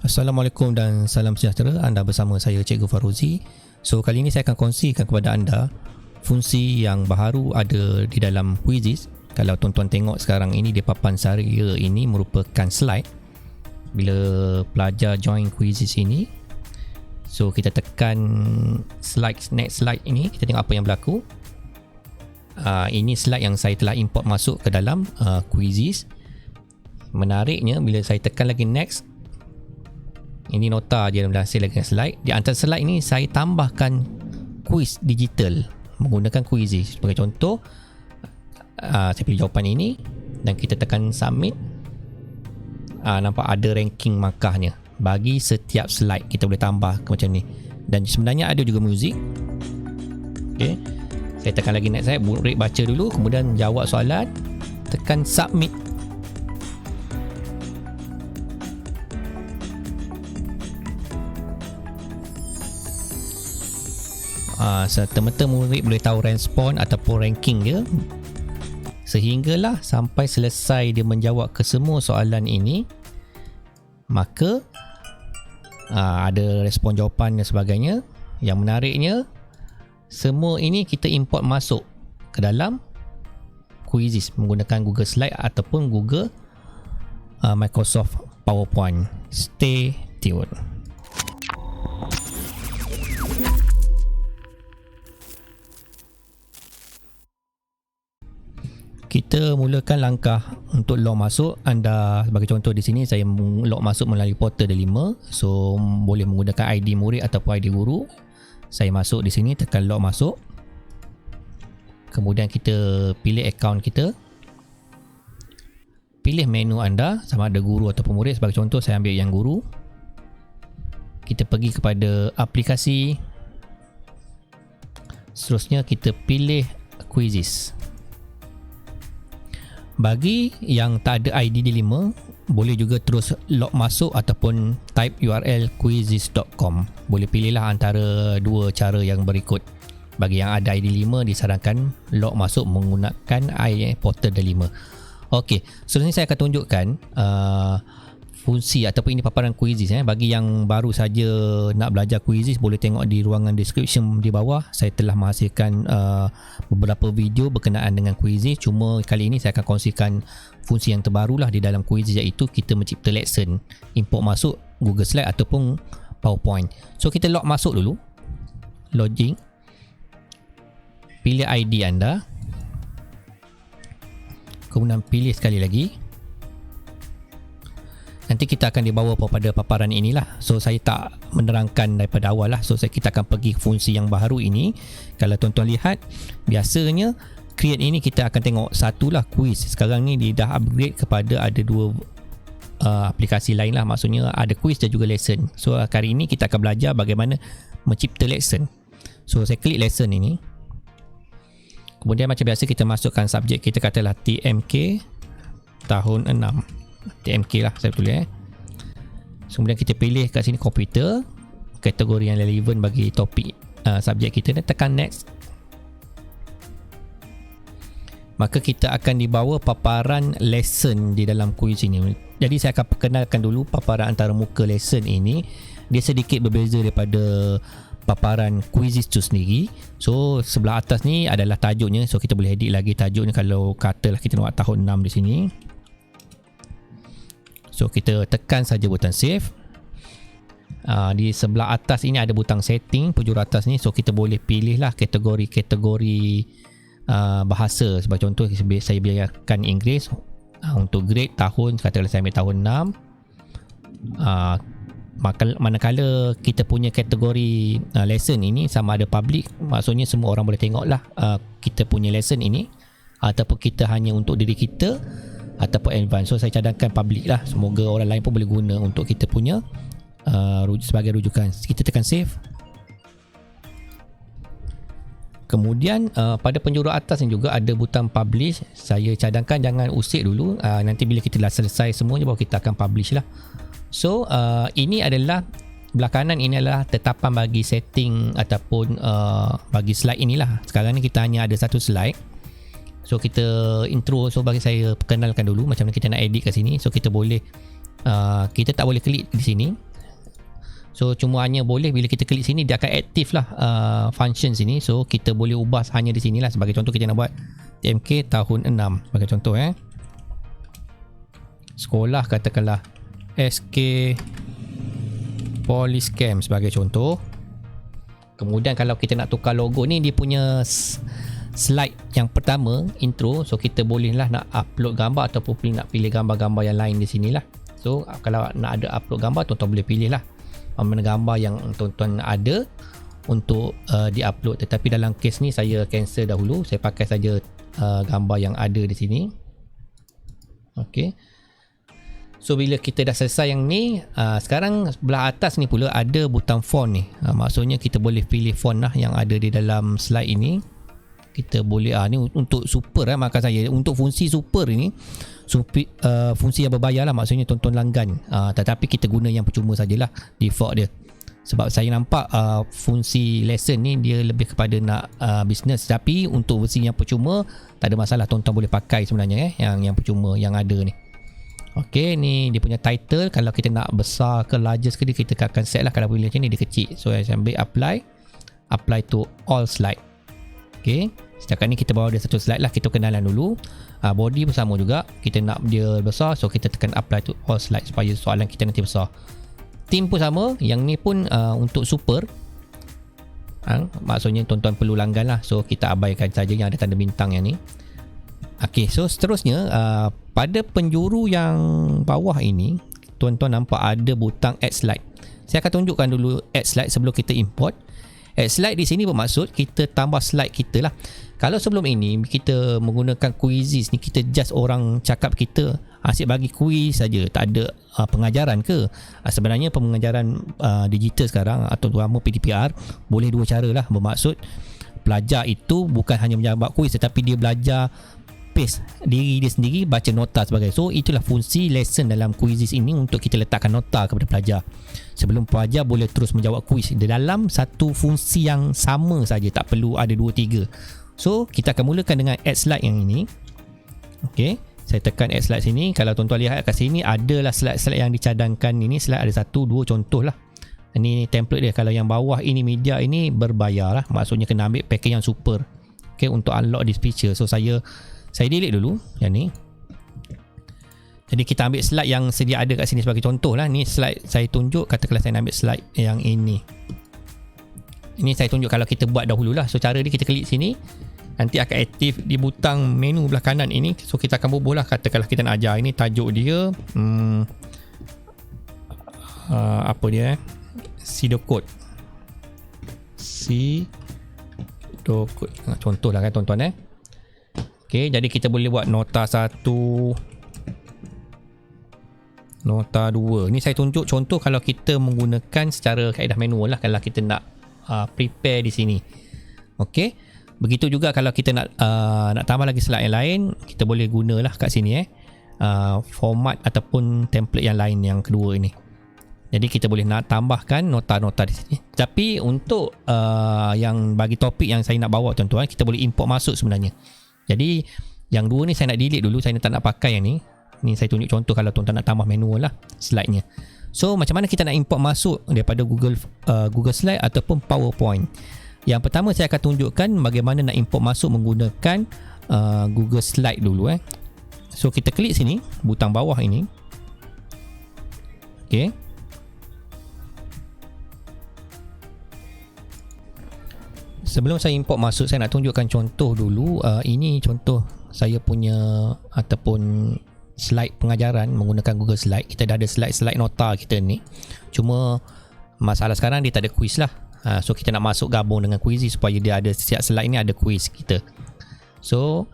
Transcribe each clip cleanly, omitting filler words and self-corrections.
Assalamualaikum dan salam sejahtera. Anda bersama saya Cikgu Faruzi. So kali ini saya akan kongsikan kepada anda fungsi yang baru ada di dalam Quizzes. Kalau tuan-tuan tengok sekarang ini di papan saria ini merupakan slide. Bila pelajar join Quizzes ini, so kita tekan next slide ini, kita tengok apa yang berlaku. Ini slide yang saya telah import masuk ke dalam Quizzes. Menariknya bila saya tekan lagi next, ini nota je dalam hasil lagi slide. Di antara slide ini saya tambahkan quiz digital menggunakan Quizzes. Sebagai contoh, saya pilih jawapan ini dan kita tekan submit. Nampak ada ranking markahnya bagi setiap slide. Kita boleh tambah macam ni. Dan sebenarnya ada juga muzik. Okay. Saya tekan lagi next slide, murid baca dulu, kemudian jawab soalan, tekan submit. Serta-merta murid boleh tahu respon ataupun ranking dia, sehinggalah sampai selesai dia menjawab ke semua soalan ini, maka ada respon jawapan dan sebagainya. Yang menariknya, semua ini kita import masuk ke dalam Quizzes menggunakan Google Slide ataupun Google Microsoft PowerPoint. Stay tuned. Kita mulakan langkah untuk log masuk. Anda sebagai contoh di sini saya log masuk melalui portal Delima. So boleh menggunakan ID murid ataupun ID guru. Saya masuk di sini, tekan log masuk. Kemudian kita pilih akaun kita. Pilih menu anda sama ada guru ataupun murid. Sebagai contoh saya ambil yang guru. Kita pergi kepada aplikasi. Seterusnya kita pilih Quizzes. Bagi yang tak ada ID Delima, boleh juga terus log masuk ataupun type URL quizzes.com. Boleh pilihlah antara dua cara yang berikut. Bagi yang ada ID Delima, disarankan log masuk menggunakan portal Delima. Okey, seterusnya saya akan tunjukkan fungsi ataupun ini paparan Quizzes. Bagi yang baru saja nak belajar Quizzes, boleh tengok di ruangan description di bawah. Saya telah menghasilkan beberapa video berkenaan dengan Quizzes. Cuma kali ini saya akan kongsikan fungsi yang terbarulah di dalam Quizzes, iaitu kita mencipta lesson, import masuk Google Slide ataupun PowerPoint. So kita log masuk dulu, login, pilih ID anda, kemudian pilih sekali lagi. Nanti kita akan dibawa pada paparan inilah. So saya tak menerangkan daripada awal lah. So kita akan pergi fungsi yang baru ini. Kalau tuan-tuan lihat, biasanya create ini kita akan tengok satulah quiz. Sekarang ni dia dah upgrade kepada ada dua aplikasi lain lah. Maksudnya ada quiz dan juga lesson. So kali ini kita akan belajar bagaimana mencipta lesson. So saya klik lesson ini. Kemudian macam biasa kita masukkan subjek kita, katalah TMK tahun 6. TMK lah saya tulis. Kemudian kita pilih kat sini komputer, kategori yang relevan bagi topik subjek kita, dan tekan next. Maka kita akan dibawa paparan lesson di dalam quiz ini. Jadi saya akan perkenalkan dulu paparan antara muka lesson ini. Dia sedikit berbeza daripada paparan Quizzes tu sendiri. So sebelah atas ni adalah tajuknya. So kita boleh edit lagi tajuknya. Kalau katalah kita nak tahun 6 di sini, so kita tekan saja butang save. Di sebelah atas ini ada butang setting, penjuru atas ni. So kita boleh pilih lah kategori-kategori bahasa. Sebagai contoh saya biarkan Inggeris. Untuk grade tahun, katakanlah saya ambil tahun 6. Manakala kita punya kategori lesson ini sama ada public, maksudnya semua orang boleh tengok lah kita punya lesson ini, ataupun kita hanya untuk diri kita, ataupun advance. So saya cadangkan public lah, semoga orang lain pun boleh guna untuk kita punya sebagai rujukan. Kita tekan save. Kemudian pada penjuru atas ni juga ada butang publish. Saya cadangkan jangan usik dulu, nanti bila kita dah selesai semuanya baru kita akan publish lah. So ini adalah belah kanan, ini adalah tetapan bagi setting ataupun bagi slide inilah. Sekarang ni kita hanya ada satu slide. So kita intro, so bagi saya perkenalkan dulu macam mana kita nak edit kat sini. So kita boleh kita tak boleh klik di sini. So cuma hanya boleh bila kita klik sini dia akan aktif lah function sini. So kita boleh ubah hanya di sini lah. Sebagai contoh kita nak buat TMK tahun 6 sebagai contoh sekolah katakanlah SK Poliscam sebagai contoh. Kemudian kalau kita nak tukar logo ni, dia punya slide yang pertama intro, so kita bolehlah nak upload gambar ataupun nak pilih gambar-gambar yang lain di sini lah. So kalau nak ada upload gambar, tuan-tuan boleh pilih lah mana gambar yang tuan-tuan ada untuk di-upload. Tetapi dalam kes ni saya cancel dahulu, saya pakai saja gambar yang ada di sini. Okay, so bila kita dah selesai yang ni, sekarang sebelah atas ni pula ada butang font ni. Maksudnya kita boleh pilih font lah yang ada di dalam slide ini. Kita boleh ni untuk super makan saya. Untuk fungsi super ini fungsi yang berbayar lah, maksudnya tuan-tuan langgan. Tetapi kita guna yang percuma sajalah default dia. Sebab saya nampak fungsi lesson ni dia lebih kepada nak business. Tapi untuk versi yang percuma tak ada masalah, tuan-tuan boleh pakai sebenarnya yang percuma yang ada ni. Okey, ni dia punya title. Kalau kita nak besar ke largest ke, kita akan set lah. Kalau boleh macam ni dia kecil. So saya ambil apply to all slide. Okey, setakat ni kita bawa dia satu slide lah. Kita kenalan dulu. Body pun sama juga, kita nak dia besar, so kita tekan apply to all slide supaya soalan kita nanti besar. Theme pun sama, yang ni pun untuk super. Maksudnya tuan-tuan perlu langgan lah, so kita abaikan saja yang ada tanda bintang yang ni. Okey, so seterusnya pada penjuru yang bawah ini, tuan-tuan nampak ada butang add slide. Saya akan tunjukkan dulu add slide sebelum kita import. Add slide di sini bermaksud kita tambah slide kita lah. Kalau sebelum ini kita menggunakan quizzes ni, kita just orang cakap kita asyik bagi quiz saja, tak ada pengajaran ke. Sebenarnya pengajaran digital sekarang atau terutama PDPR boleh dua cara lah. Bermaksud pelajar itu bukan hanya menjawab quiz, tetapi dia belajar pace diri dia sendiri, baca nota sebagainya. So itulah fungsi lesson dalam quizzes ini, untuk kita letakkan nota kepada pelajar sebelum pelajar boleh terus menjawab quiz dalam satu fungsi yang sama saja, tak perlu ada 2-3. So kita akan mulakan dengan add slide yang ini. Okey, saya tekan add slide sini. Kalau tuan-tuan lihat kat sini adalah slide-slide yang dicadangkan. Ini slide ada 1, 2 contoh lah. Ini template dia. Kalau yang bawah ini media ini berbayar lah, maksudnya kena ambil package yang super. Okey, untuk unlock this feature. So saya delete dulu yang ni. Jadi kita ambil slide yang sedia ada kat sini sebagai contoh lah. Ni slide saya tunjuk, katakanlah saya nak ambil slide yang ini. Ini saya tunjuk kalau kita buat dahululah. So cara dia, kita klik sini, nanti akan aktif di butang menu belah kanan ini. So kita akan bubuh lah, katakanlah kita nak ajar. Ini tajuk dia apa dia pseudocode. Contoh lah kan tuan-tuan Okey, jadi kita boleh buat nota 1, nota 2. Ni saya tunjuk contoh kalau kita menggunakan secara kaedah manual lah, kalau kita nak prepare di sini. Okey, begitu juga kalau kita nak tambah lagi slide yang lain, kita boleh gunalah kat sini format ataupun template yang lain yang kedua ini. Jadi kita boleh nak tambahkan nota-nota di sini. Tapi untuk yang bagi topik yang saya nak bawa tuan-tuan, kita boleh import masuk sebenarnya. Jadi yang dua ni saya nak delete dulu, saya tak nak pakai yang ni. Ni saya tunjuk contoh kalau tuan-tuan nak tambah manual lah slide-nya. So macam mana kita nak import masuk daripada Google Slide ataupun PowerPoint. Yang pertama saya akan tunjukkan bagaimana nak import masuk menggunakan Google Slide dulu So kita klik sini, butang bawah ini. Okey. Sebelum saya import masuk, saya nak tunjukkan contoh dulu. Ini contoh saya punya ataupun slide pengajaran menggunakan Google Slide. Kita dah ada slide nota kita ni. Cuma masalah sekarang dia tak ada quiz lah. So kita nak masuk gabung dengan quiz supaya dia ada setiap slide ni ada quiz kita. So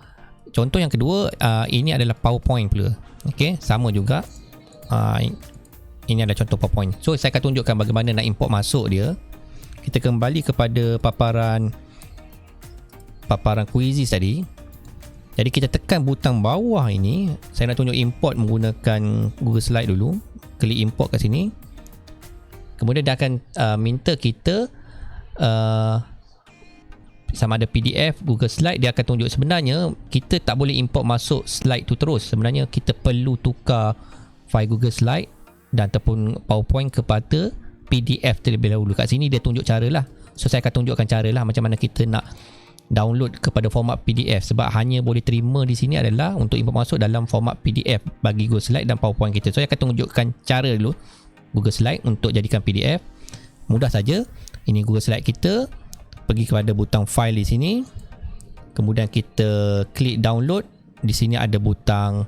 contoh yang kedua, ini adalah PowerPoint pula. Okey, sama juga. Ini adalah contoh PowerPoint. So saya akan tunjukkan bagaimana nak import masuk dia. Kita kembali kepada paparan quizzes tadi. Jadi kita tekan butang bawah ini. Saya nak tunjuk import menggunakan Google Slide dulu. Klik import kat sini. Kemudian dia akan minta kita sama ada PDF, Google Slide. Dia akan tunjuk sebenarnya kita tak boleh import masuk slide tu terus. Sebenarnya kita perlu tukar file Google Slide dan ataupun PowerPoint kepada PDF terlebih dahulu. Kat sini dia tunjuk cara lah. So saya akan tunjukkan cara lah macam mana kita nak download kepada format PDF, sebab hanya boleh terima di sini adalah untuk input masuk dalam format PDF bagi Google Slide dan PowerPoint kita. So saya akan tunjukkan cara dulu Google Slide untuk jadikan PDF. Mudah saja. Ini Google Slide kita. Pergi kepada butang file di sini. Kemudian kita klik download. Di sini ada butang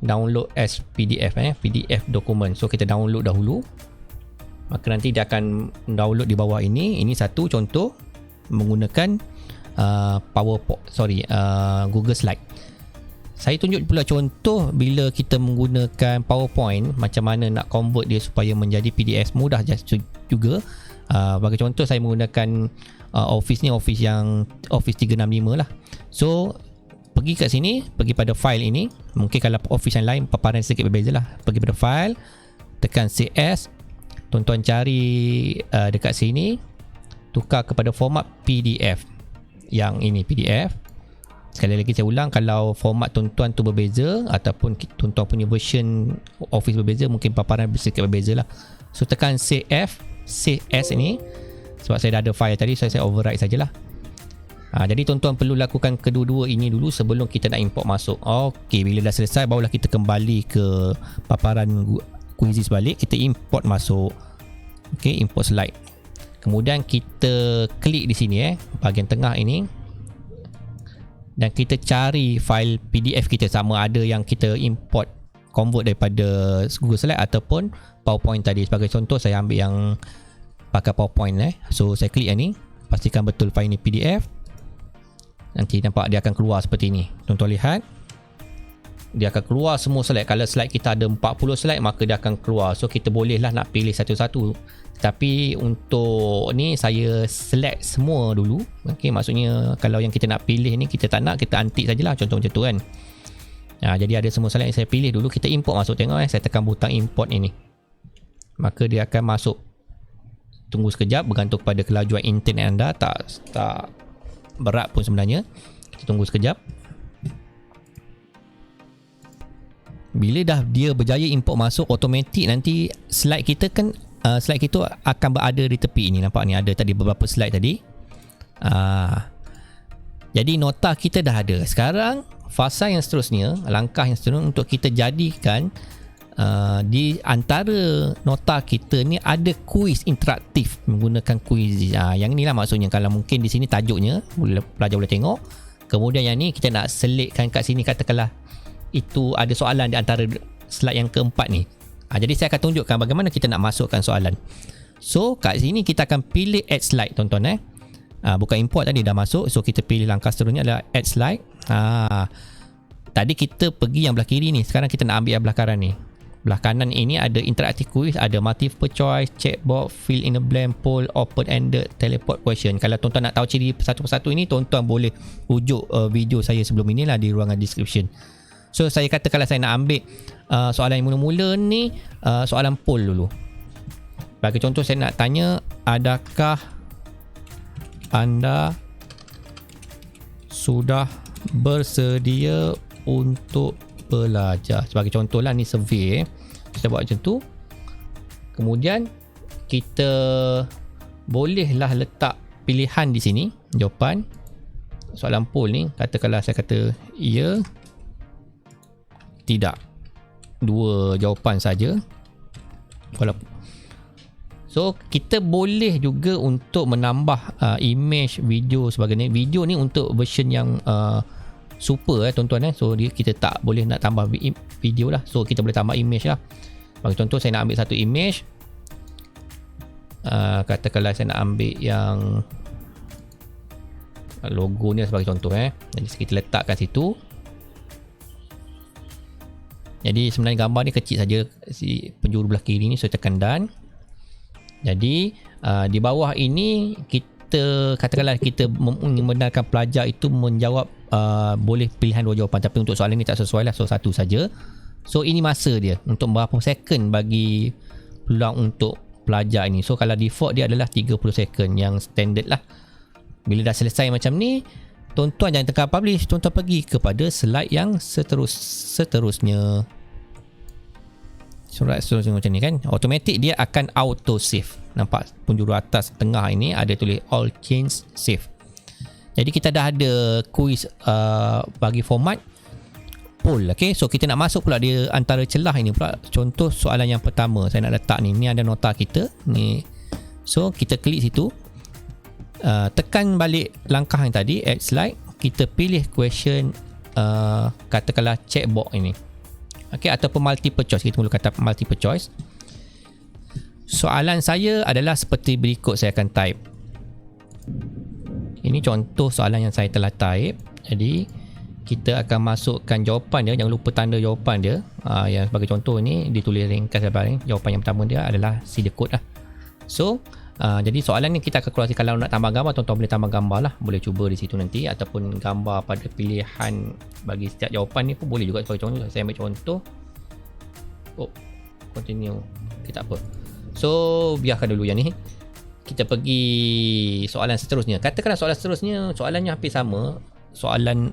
download as PDF, PDF dokumen. So kita download dahulu. Maka nanti dia akan download di bawah ini. Ini satu contoh menggunakan Google Slide. Saya tunjuk pula contoh bila kita menggunakan PowerPoint, macam mana nak convert dia supaya menjadi PDF. Mudah juga. Bagi contoh saya menggunakan Office ni, Office 365 lah. So pergi kat sini, pergi pada file ini. Mungkin kalau Office yang lain paparan sedikit berbeza lah. Pergi pada file, tekan CS. Tuan-tuan cari dekat sini, tukar kepada format PDF. Yang ini PDF. Sekali lagi saya ulang, kalau format tuan-tuan tu berbeza ataupun tuan-tuan punya version Office berbeza, mungkin paparan sedikit berbeza lah. So tekan CS ini, sebab saya dah ada file tadi, so saya override sajalah. Jadi tuan-tuan perlu lakukan kedua-dua ini dulu sebelum kita nak import masuk. Okey, bila dah selesai barulah kita kembali ke paparan Quizzes balik, kita import masuk. Okey, import slide. Kemudian kita klik di sini bahagian tengah ini. Dan kita cari file PDF kita, sama ada yang kita import convert daripada Google Slide ataupun PowerPoint tadi. Sebagai contoh saya ambil yang pakai PowerPoint. So saya klik yang ni, pastikan betul file ni PDF. Nanti nampak dia akan keluar seperti ini. Tuan-tuan lihat, dia akan keluar semua slide. Kalau slide kita ada 40 slide, maka dia akan keluar. So kita bolehlah nak pilih satu-satu. Tapi untuk ni saya select semua dulu. Okay, maksudnya kalau yang kita nak pilih ni kita tak nak, kita antik sajalah, contoh macam tu kan. Jadi ada semua slide yang saya pilih dulu. Kita import masuk, tengok saya tekan butang import ini, maka dia akan masuk. Tunggu sekejap, bergantung kepada kelajuan internet anda. Tak berat pun sebenarnya. Kita tunggu sekejap. Bila dah dia berjaya import masuk, automatik nanti slide kita kan, slide kita akan berada di tepi ini. Nampak ni ada tadi beberapa slide tadi. Jadi nota kita dah ada. Sekarang fasa yang seterusnya, langkah yang seterusnya untuk kita jadikan di antara nota kita ni ada kuis interaktif menggunakan kuis. Yang ni lah maksudnya. Kalau mungkin di sini tajuknya pelajar boleh tengok. Kemudian yang ni kita nak selitkan kat sini, katakanlah itu ada soalan di antara slide yang keempat ni. Jadi saya akan tunjukkan bagaimana kita nak masukkan soalan. So kat sini kita akan pilih add slide, tuan-tuan. Bukan import tadi dah masuk. So kita pilih langkah seterusnya adalah add slide. Tadi kita pergi yang belah kiri ni, sekarang kita nak ambil yang belah kanan ni. Belah kanan ini ada interactive quiz, ada multiple choice, checkbox, fill in the blank, poll, open-ended, teleport question. Kalau tuan-tuan nak tahu ciri satu persatu ini, tuan-tuan boleh rujuk video saya sebelum ini lah di ruangan description. So saya kata kalau saya nak ambil soalan yang mula-mula ni, soalan poll dulu. Bagi contoh saya nak tanya, adakah anda sudah bersedia untuk belajar? Sebagai contoh lah, ni survey. Kita buat macam tu. Kemudian kita bolehlah letak pilihan di sini, jawapan soalan poll ni. Katakanlah saya kata ya, tidak. Dua jawapan saja. So kita boleh juga untuk menambah image, video sebagainya. Video ni untuk version yang super tuan-tuan. So kita tak boleh nak tambah video lah. So kita boleh tambah image lah. Bagi contoh saya nak ambil satu image. Katakanlah saya nak ambil yang logo ni sebagai contoh. Jadi kita letakkan situ. Jadi sebenarnya gambar ni kecil saja, si penjuru belah kiri ni. So tekan done. Jadi di bawah ini kita katakanlah kita membenarkan pelajar itu menjawab boleh pilihan dua jawapan, tapi untuk soalan ni tak sesuai lah, so satu saja. So ini masa dia untuk berapa second bagi peluang untuk pelajar ini. So kalau default dia adalah 30 second yang standard lah. Bila dah selesai macam ni, tuan-tuan jangan tekan publish, tuan-tuan pergi kepada slide yang seterusnya. Slide seterusnya macam ni kan, automatic dia akan auto save. nampak penjuru atas tengah ini ada tulis all change save. Jadi kita dah ada quiz bagi format poll. Okay, so kita nak masuk pula di antara celah ini pula. Contoh soalan yang pertama saya nak letak ni. Ni ada nota kita ni. So kita klik situ, tekan balik langkah yang tadi, add slide. Kita pilih question, katakanlah checkbox ini. Okay, ataupun multiple choice. Kita mula kata multiple choice. Soalan saya adalah seperti berikut, saya akan type. Ini contoh soalan yang saya telah type. Jadi kita akan masukkan jawapan dia. Jangan lupa tanda jawapan dia. Yang sebagai contoh ni ditulis ringkas ni. Jawapan yang pertama dia adalah see the code lah. So jadi soalan ni kita akan keluar. Kalau nak tambah gambar, tuan-tuan boleh tambah gambar lah. Boleh cuba di situ nanti. Ataupun gambar pada pilihan bagi setiap jawapan ni pun boleh juga. Sebagai contoh, saya ambil contoh. Continue. Kita apa. So biarkan dulu yang ni. Kita pergi soalan seterusnya. Katakanlah soalan seterusnya, soalannya hampir sama. Soalan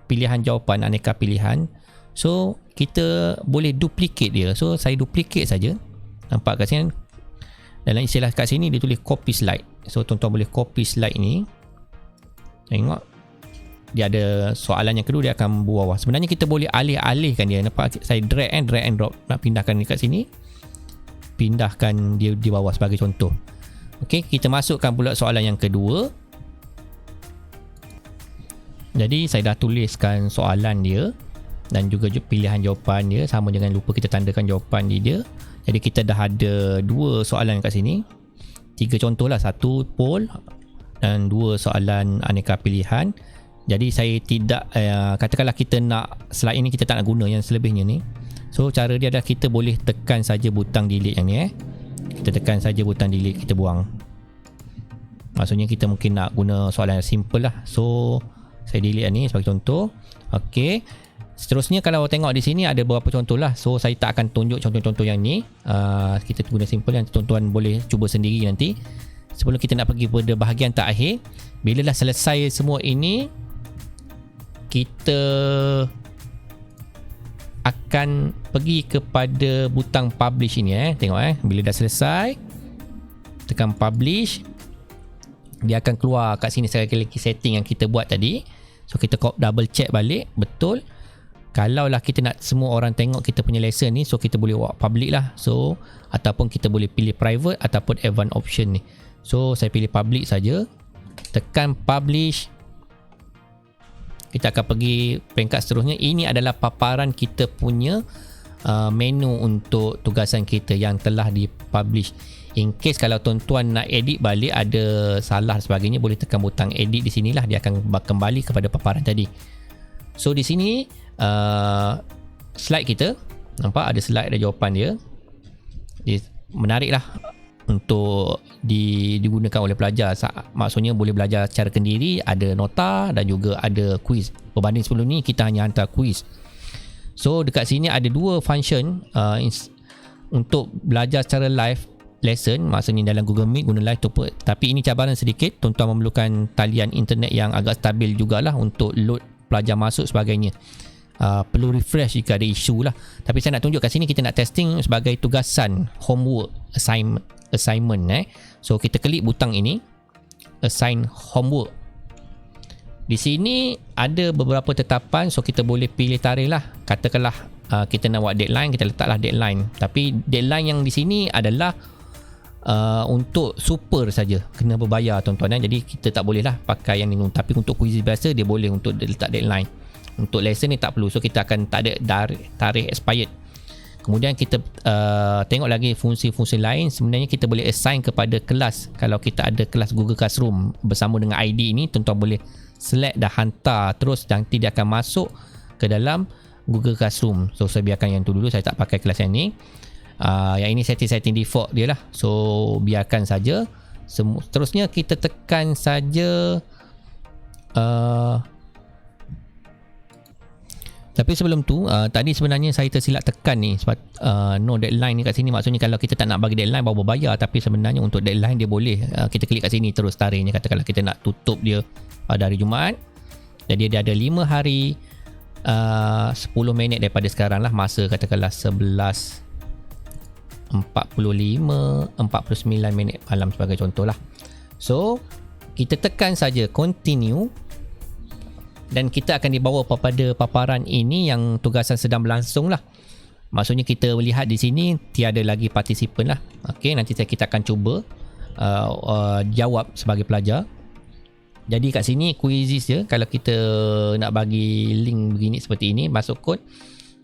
pilihan jawapan, aneka pilihan. So kita boleh duplicate dia. So saya duplicate saja. Nampak kat sini, dalam istilah kat sini dia tulis copy slide. So tuan-tuan boleh copy slide ni. Tengok, dia ada soalan yang kedua, dia akan bawah. Sebenarnya kita boleh alih-alihkan dia. Nampak saya drag and drop. Nak pindahkan dia kat sini, pindahkan dia di bawah sebagai contoh. Okey, kita masukkan pula soalan yang kedua. Jadi saya dah tuliskan soalan dia dan juga pilihan jawapan dia. Sama, jangan lupa kita tandakan jawapan dia. Jadi kita dah ada 2 soalan kat sini. 3 contoh lah, 1 poll dan 2 soalan aneka pilihan. Jadi saya tidak, katakanlah kita nak slide ini kita tak nak guna yang selebihnya ni. So cara dia adalah kita boleh tekan saja butang delete yang ni. Kita tekan saja butang delete, kita buang. Maksudnya kita mungkin nak guna soalan yang simple lah. So saya delete yang ni sebagai contoh. Okey. Seterusnya kalau tengok di sini ada beberapa contoh lah. So saya tak akan tunjuk contoh-contoh yang ni. Kita guna simple yang tuan-tuan boleh cuba sendiri nanti. Sebelum kita nak pergi pada bahagian terakhir, bila dah selesai semua ini, kita akan pergi kepada butang publish ini. Tengok bila dah selesai, tekan publish, dia akan keluar kat sini sekali lagi setting yang kita buat tadi. So kita double check balik betul. Kalau lah kita nak semua orang tengok kita punya lesson ni, so kita boleh buat public lah. So ataupun kita boleh pilih private ataupun advanced option ni. So saya pilih public saja, tekan publish. Kita akan pergi peringkat seterusnya. Ini adalah paparan kita punya menu untuk tugasan kita yang telah dipublish. In case kalau tuan-tuan nak edit balik, ada salah dan sebagainya, boleh tekan butang edit di sinilah, dia akan kembali kepada paparan tadi. So di sini slide kita, nampak ada slide, ada jawapan dia. Menarik lah untuk digunakan oleh pelajar. Maksudnya boleh belajar secara kendiri, ada nota dan juga ada quiz. Berbanding sebelum ni kita hanya hantar quiz. So dekat sini ada 2 function untuk belajar secara live lesson. Maksudnya dalam Google Meet guna live tu pun. Tapi ini cabaran sedikit, tuan-tuan memerlukan talian internet yang agak stabil jugalah untuk load pelajar masuk sebagainya. Perlu refresh jika ada isu lah. Tapi saya nak tunjuk kat sini, kita nak testing sebagai tugasan homework assignment. So kita klik butang ini, assign homework. Di sini ada beberapa tetapan, so kita boleh pilih tarikh lah. Katakanlah kita nak buat deadline, kita letaklah deadline. Tapi deadline yang di sini adalah untuk super saja, kena berbayar tuan-tuan. Jadi kita tak boleh lah pakai yang ni. Tapi untuk quiz biasa dia boleh untuk letak deadline. Untuk lesson ni tak perlu. So kita akan tak ada tarikh expired. Kemudian kita tengok lagi fungsi-fungsi lain. Sebenarnya kita boleh assign kepada kelas. Kalau kita ada kelas Google Classroom bersama dengan ID ini, tuan-tuan boleh select dan hantar terus, nanti dia akan masuk ke dalam Google Classroom. So saya biarkan yang tu dulu, saya tak pakai kelas yang ni. Yang ini setting default dia lah. So biarkan saja. Seterusnya kita tekan saja tapi sebelum tu tadi sebenarnya saya tersilap tekan ni sebab no deadline ni kat sini. Maksudnya kalau kita tak nak bagi deadline baru berbayar, tapi sebenarnya untuk deadline dia boleh kita klik kat sini terus tarikhnya. Katakanlah kita nak tutup dia pada hari Jumaat, jadi dia ada 5 hari 10 minit daripada sekarang lah, masa katakanlah 11 45, 49 minit malam sebagai contoh lah. So kita tekan saja continue dan kita akan dibawa pada paparan ini yang tugasan sedang berlangsung lah. Maksudnya kita lihat di sini tiada lagi partisipan lah. Okey, nanti kita akan cuba jawab sebagai pelajar. Jadi kat sini quizzes je. Kalau kita nak bagi link begini seperti ini, masuk kod.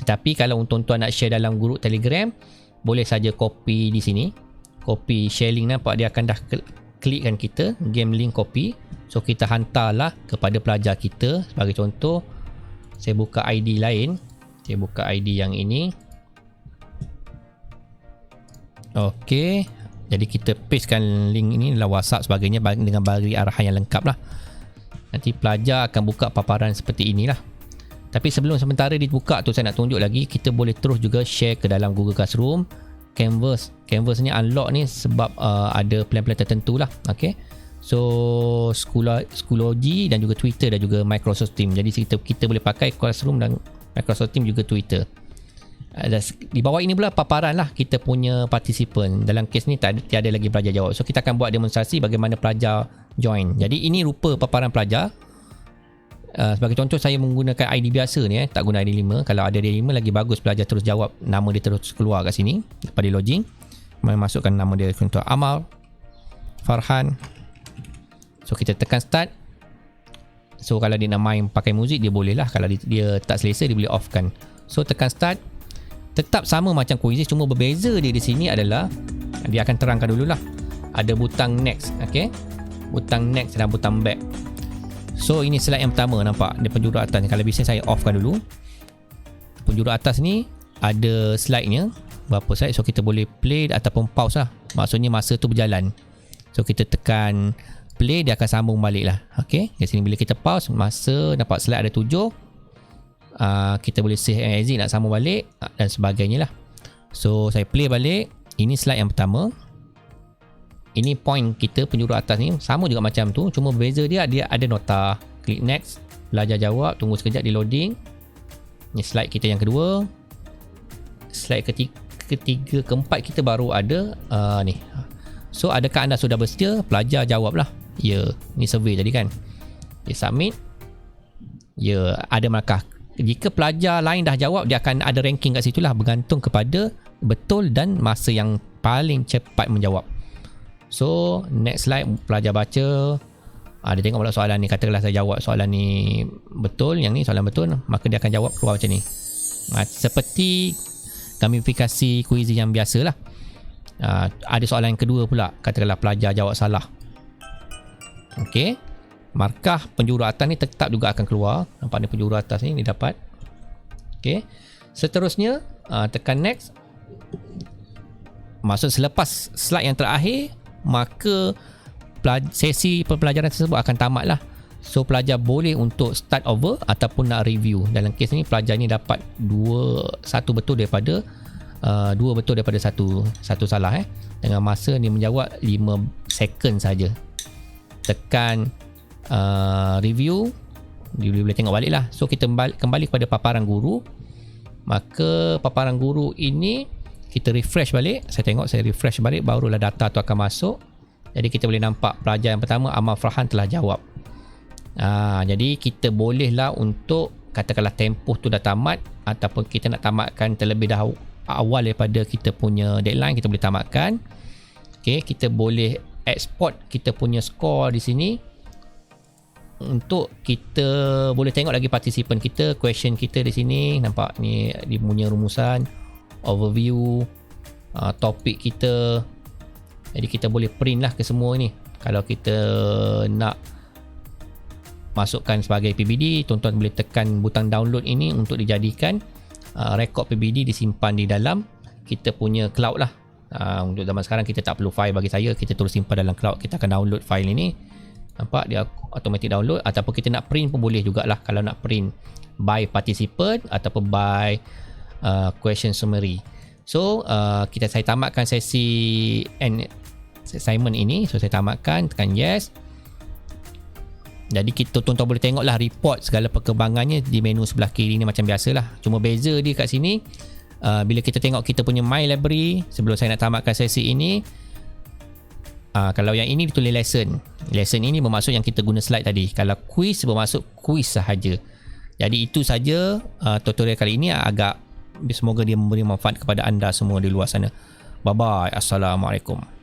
Tetapi kalau tuan-tuan nak share dalam grup Telegram, boleh saja copy di sini. Copy share link, nampak dia akan dah klikkan kita game link copy. So kita hantarlah kepada pelajar kita. Sebagai contoh, saya buka ID lain. Saya buka ID yang ini. Okey. Jadi kita pastekan link ini dalam WhatsApp sebagainya dengan bagi arahan yang lengkap lah. Nanti pelajar akan buka paparan seperti inilah. Tapi sebelum sementara dibuka tu, saya nak tunjuk lagi, kita boleh terus juga share ke dalam Google Classroom. Canvas ni unlock ni sebab ada plan-plan tertentu lah. Okay. So Schoology dan juga Twitter dan juga Microsoft Teams. Jadi kita boleh pakai Classroom dan Microsoft Teams juga Twitter. Di bawah ini pula paparan lah kita punya partisipan. Dalam kes ni tiada lagi pelajar jawab. So kita akan buat demonstrasi bagaimana pelajar join. Jadi ini rupa paparan pelajar. Sebagai contoh, saya menggunakan ID biasa ni, tak guna ID 5. Kalau ada ID 5 lagi bagus, pelajar terus jawab, nama dia terus keluar kat sini lepas dia login. Masukkan nama dia, contoh Amal Farhan. So kita tekan start. So kalau dia nak main pakai muzik, dia boleh lah. Kalau dia tak selesa, dia boleh off kan. So tekan start. Tetap sama macam quiz, cuma berbeza dia di sini adalah dia akan terangkan dululah. Ada butang next, okey. Butang next dan butang back. So ini slide yang pertama, nampak dia penjuru atas ni. Kalau bisa saya offkan dulu. Penjuru atas ni ada slide-nya, berapa slide. So kita boleh play ataupun pause lah. Maksudnya masa tu berjalan. So kita tekan play, dia akan sambung balik lah. Okey, di sini bila kita pause, masa nampak slide ada 7. Kita boleh save and exit nak sambung balik dan sebagainya lah. So saya play balik. Ini slide yang pertama. Ini point kita penjuru atas ni sama juga macam tu, cuma berbeza dia ada nota. Klik next, belajar jawab, tunggu sekejap di loading. Ini slide kita yang kedua. Slide ketiga, keempat kita baru ada ni. So adakah anda sudah bersedia? Pelajar jawab lah. Ya, ni survey tadi kan. Okay, submit. Ya, ada markah. Jika pelajar lain dah jawab, dia akan ada ranking kat situ lah, bergantung kepada betul dan masa yang paling cepat menjawab. So next slide, pelajar baca. Dia tengok pula soalan ni. Katakanlah saya jawab soalan ni betul, yang ni soalan betul, maka dia akan jawab keluar macam ni. Seperti gamifikasi kuiz yang biasa lah. Ada soalan yang kedua pula, katakanlah pelajar jawab salah. Okey, markah penjuru atas ni tetap juga akan keluar. Nampak ni penjuru atas ni dapat. Okey. Seterusnya tekan next. Maksud selepas slide yang terakhir, maka sesi pembelajaran tersebut akan tamat lah. So pelajar boleh untuk start over ataupun nak review. Dalam kes ni pelajar ni dapat 2 betul daripada satu salah dengan masa ni menjawab 5 second saja. Tekan review, dia boleh tengok balik lah. So kita kembali kepada paparan guru. Maka paparan guru ini kita refresh balik. Saya refresh balik, barulah data tu akan masuk. Jadi kita boleh nampak pelajar yang pertama, Amal Farhan, telah jawab. Jadi kita bolehlah untuk katakanlah tempoh tu dah tamat, ataupun kita nak tamatkan terlebih dahulu awal daripada kita punya deadline, kita boleh tamatkan. Okay, kita boleh export kita punya skor di sini. Untuk kita boleh tengok lagi partisipan kita, question kita di sini. Nampak ni dia punya rumusan, overview, topik kita. Jadi kita boleh print lah ke semua ni. Kalau kita nak masukkan sebagai PBD, tuan-tuan boleh tekan butang download ini untuk dijadikan rekod PBD disimpan di dalam kita punya cloud lah. Untuk zaman sekarang kita tak perlu file, bagi saya kita terus simpan dalam cloud. Kita akan download file ini. Nampak dia automatic download, ataupun kita nak print pun boleh jugalah. Kalau nak print by participant ataupun by question summary. So saya tamatkan sesi assignment ini. So saya tamatkan, tekan yes. Jadi kita tuan-tuan boleh tengoklah report segala perkembangannya di menu sebelah kiri ni macam biasalah. Cuma beza dia kat sini, Bila kita tengok kita punya My Library, sebelum saya nak tamatkan sesi ini, kalau yang ini ditulis lesson. Lesson ini bermaksud yang kita guna slide tadi. Kalau quiz bermaksud quiz sahaja. Jadi itu saja tutorial kali ini. Semoga dia memberi manfaat kepada anda semua di luar sana. Bye bye. Assalamualaikum.